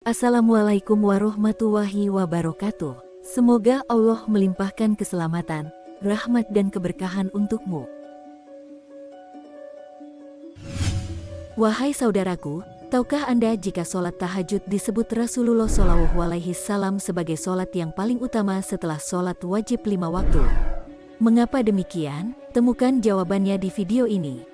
Assalamualaikum warahmatullahi wabarakatuh. Semoga Allah melimpahkan keselamatan, rahmat dan keberkahan untukmu. Wahai saudaraku, tahukah Anda jika sholat tahajud disebut Rasulullah SAW sebagai sholat yang paling utama setelah sholat wajib 5 waktu? Mengapa demikian? Temukan jawabannya di video ini.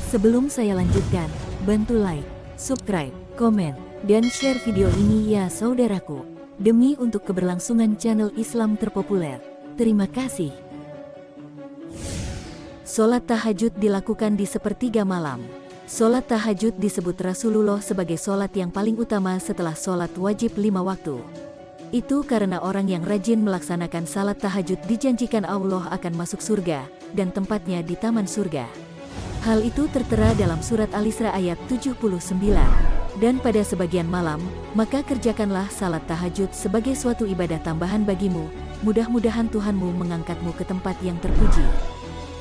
Sebelum saya lanjutkan, bantu like, subscribe, komen, dan share video ini ya saudaraku, demi untuk keberlangsungan channel Islam terpopuler. Terima kasih. Sholat tahajud dilakukan di sepertiga malam. Sholat tahajud disebut Rasulullah sebagai sholat yang paling utama setelah sholat wajib 5 waktu. Itu karena orang yang rajin melaksanakan salat tahajud dijanjikan Allah akan masuk surga, dan tempatnya di taman surga. Hal itu tertera dalam surat Al-Isra ayat 79. Dan pada sebagian malam, maka kerjakanlah salat tahajud sebagai suatu ibadah tambahan bagimu, mudah-mudahan Tuhanmu mengangkatmu ke tempat yang terpuji.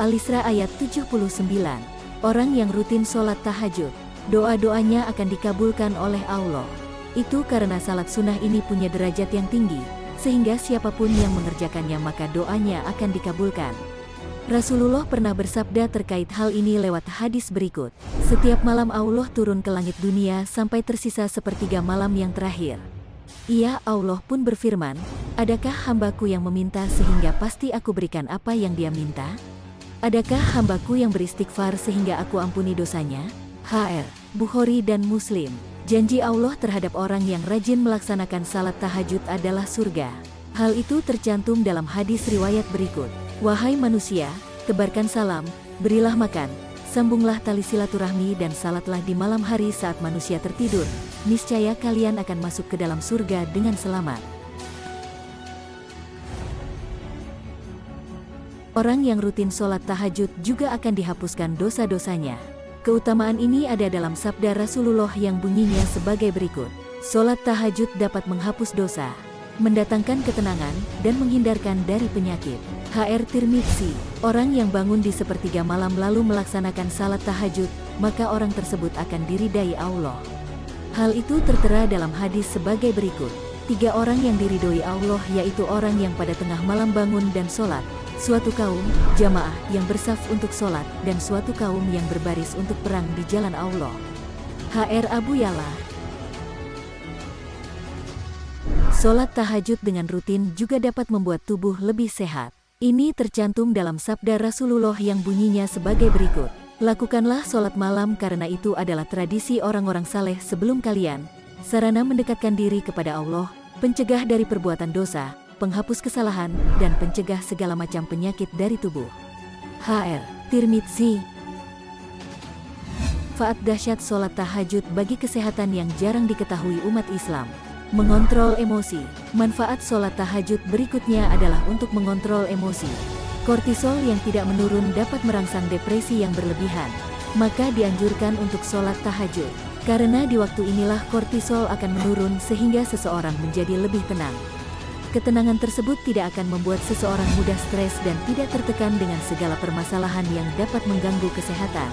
Al-Isra ayat 79. Orang yang rutin sholat tahajud, doa-doanya akan dikabulkan oleh Allah. Itu karena salat sunnah ini punya derajat yang tinggi, sehingga siapapun yang mengerjakannya maka doanya akan dikabulkan. Rasulullah pernah bersabda terkait hal ini lewat hadis berikut. Setiap malam Allah turun ke langit dunia sampai tersisa sepertiga malam yang terakhir. Ia Allah pun berfirman, adakah hambaku yang meminta sehingga pasti aku berikan apa yang dia minta? Adakah hambaku yang beristighfar sehingga aku ampuni dosanya? HR, Bukhari dan Muslim. Janji Allah terhadap orang yang rajin melaksanakan salat tahajud adalah surga. Hal itu tercantum dalam hadis riwayat berikut. Wahai manusia, tebarkan salam, berilah makan, sambunglah tali silaturahmi dan salatlah di malam hari saat manusia tertidur. Niscaya kalian akan masuk ke dalam surga dengan selamat. Orang yang rutin sholat tahajud juga akan dihapuskan dosa-dosanya. Keutamaan ini ada dalam sabda Rasulullah yang bunyinya sebagai berikut. Sholat tahajud dapat menghapus dosa, mendatangkan ketenangan, dan menghindarkan dari penyakit. HR Tirmidzi, orang yang bangun di sepertiga malam lalu melaksanakan salat tahajud, maka orang tersebut akan diridai Allah. Hal itu tertera dalam hadis sebagai berikut. 3 orang yang diridhoi Allah yaitu orang yang pada tengah malam bangun dan sholat, suatu kaum, jamaah yang bersaf untuk sholat, dan suatu kaum yang berbaris untuk perang di jalan Allah. HR Abu Yala. Sholat tahajud dengan rutin juga dapat membuat tubuh lebih sehat. Ini tercantum dalam sabda Rasulullah yang bunyinya sebagai berikut. Lakukanlah sholat malam karena itu adalah tradisi orang-orang saleh sebelum kalian, sarana mendekatkan diri kepada Allah, pencegah dari perbuatan dosa, penghapus kesalahan, dan pencegah segala macam penyakit dari tubuh. HR Tirmidzi. Manfaat dahsyat sholat tahajud bagi kesehatan yang jarang diketahui umat Islam. Mengontrol emosi. Manfaat sholat tahajud berikutnya adalah untuk mengontrol emosi. Kortisol yang tidak menurun dapat merangsang depresi yang berlebihan. Maka dianjurkan untuk sholat tahajud. Karena di waktu inilah kortisol akan menurun sehingga seseorang menjadi lebih tenang. Ketenangan tersebut tidak akan membuat seseorang mudah stres dan tidak tertekan dengan segala permasalahan yang dapat mengganggu kesehatan.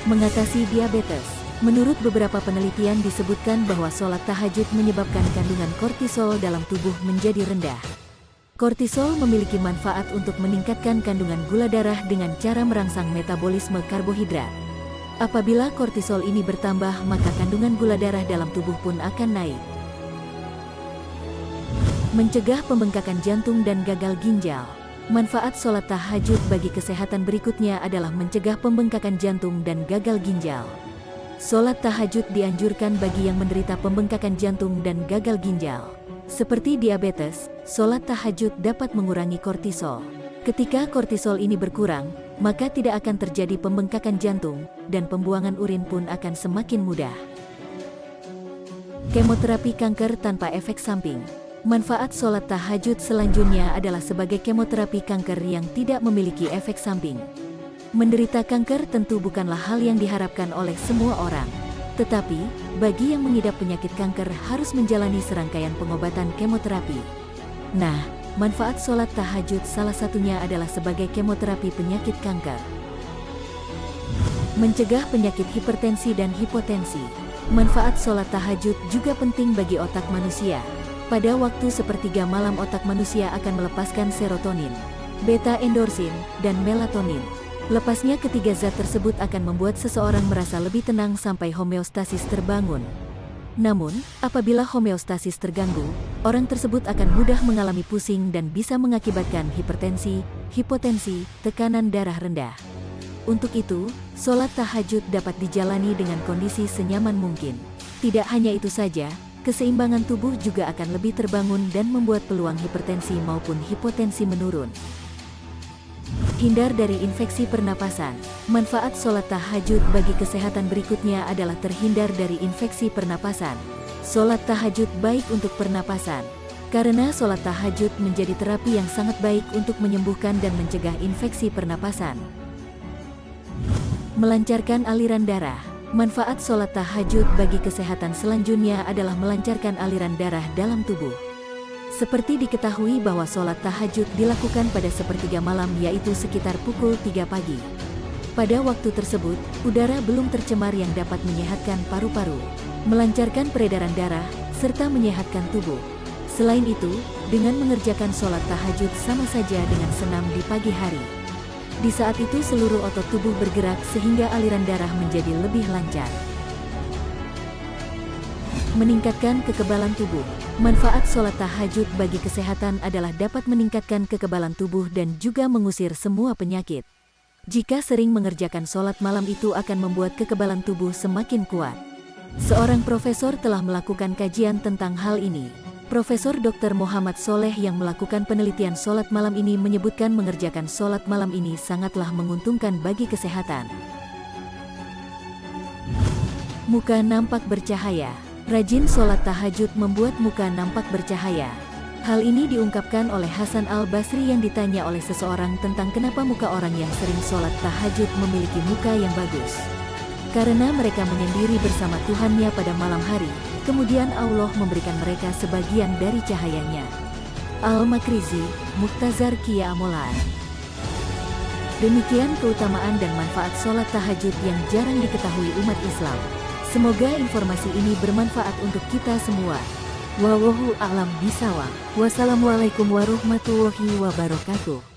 Mengatasi diabetes. Menurut beberapa penelitian disebutkan bahwa sholat tahajud menyebabkan kandungan kortisol dalam tubuh menjadi rendah. Kortisol memiliki manfaat untuk meningkatkan kandungan gula darah dengan cara merangsang metabolisme karbohidrat. Apabila kortisol ini bertambah, maka kandungan gula darah dalam tubuh pun akan naik. Mencegah pembengkakan jantung dan gagal ginjal. Manfaat sholat tahajud bagi kesehatan berikutnya adalah mencegah pembengkakan jantung dan gagal ginjal. Sholat tahajud dianjurkan bagi yang menderita pembengkakan jantung dan gagal ginjal. Seperti diabetes, sholat tahajud dapat mengurangi kortisol. Ketika kortisol ini berkurang, maka tidak akan terjadi pembengkakan jantung, dan pembuangan urin pun akan semakin mudah. Kemoterapi kanker tanpa efek samping. Manfaat sholat tahajud selanjutnya adalah sebagai kemoterapi kanker yang tidak memiliki efek samping. Menderita kanker tentu bukanlah hal yang diharapkan oleh semua orang. Tetapi, bagi yang mengidap penyakit kanker harus menjalani serangkaian pengobatan kemoterapi. Nah, manfaat sholat tahajud salah satunya adalah sebagai kemoterapi penyakit kanker. Mencegah penyakit hipertensi dan hipotensi. Manfaat sholat tahajud juga penting bagi otak manusia. Pada waktu sepertiga malam otak manusia akan melepaskan serotonin, beta endorfin, dan melatonin. Lepasnya ketiga zat tersebut akan membuat seseorang merasa lebih tenang sampai homeostasis terbangun. Namun, apabila homeostasis terganggu, orang tersebut akan mudah mengalami pusing dan bisa mengakibatkan hipertensi, hipotensi, tekanan darah rendah. Untuk itu, sholat tahajud dapat dijalani dengan kondisi senyaman mungkin. Tidak hanya itu saja, keseimbangan tubuh juga akan lebih terbangun dan membuat peluang hipertensi maupun hipotensi menurun. Hindar dari infeksi pernapasan. Manfaat sholat tahajud bagi kesehatan berikutnya adalah terhindar dari infeksi pernapasan. Sholat tahajud baik untuk pernapasan. Karena sholat tahajud menjadi terapi yang sangat baik untuk menyembuhkan dan mencegah infeksi pernapasan. Melancarkan aliran darah. Manfaat sholat tahajud bagi kesehatan selanjutnya adalah melancarkan aliran darah dalam tubuh. Seperti diketahui bahwa sholat tahajud dilakukan pada sepertiga malam, yaitu sekitar pukul 3 pagi. Pada waktu tersebut, udara belum tercemar yang dapat menyehatkan paru-paru, melancarkan peredaran darah, serta menyehatkan tubuh. Selain itu, dengan mengerjakan sholat tahajud sama saja dengan senam di pagi hari. Di saat itu seluruh otot tubuh bergerak sehingga aliran darah menjadi lebih lancar. Meningkatkan kekebalan tubuh. Manfaat sholat tahajud bagi kesehatan adalah dapat meningkatkan kekebalan tubuh dan juga mengusir semua penyakit. Jika sering mengerjakan sholat malam itu akan membuat kekebalan tubuh semakin kuat. Seorang profesor telah melakukan kajian tentang hal ini. Profesor Dr. Muhammad Soleh yang melakukan penelitian sholat malam ini menyebutkan mengerjakan sholat malam ini sangatlah menguntungkan bagi kesehatan. Muka nampak bercahaya. Rajin sholat tahajud membuat muka nampak bercahaya. Hal ini diungkapkan oleh Hasan Al-Basri yang ditanya oleh seseorang tentang kenapa muka orang yang sering sholat tahajud memiliki muka yang bagus. Karena mereka menyendiri bersama Tuhannya pada malam hari, kemudian Allah memberikan mereka sebagian dari cahayanya. Al-Makrizi, Muktazar Kia Amolan. Demikian keutamaan dan manfaat sholat tahajud yang jarang diketahui umat Islam. Semoga informasi ini bermanfaat untuk kita semua. Wallahu a'lam bishawab. Wassalamualaikum warahmatullahi wabarakatuh.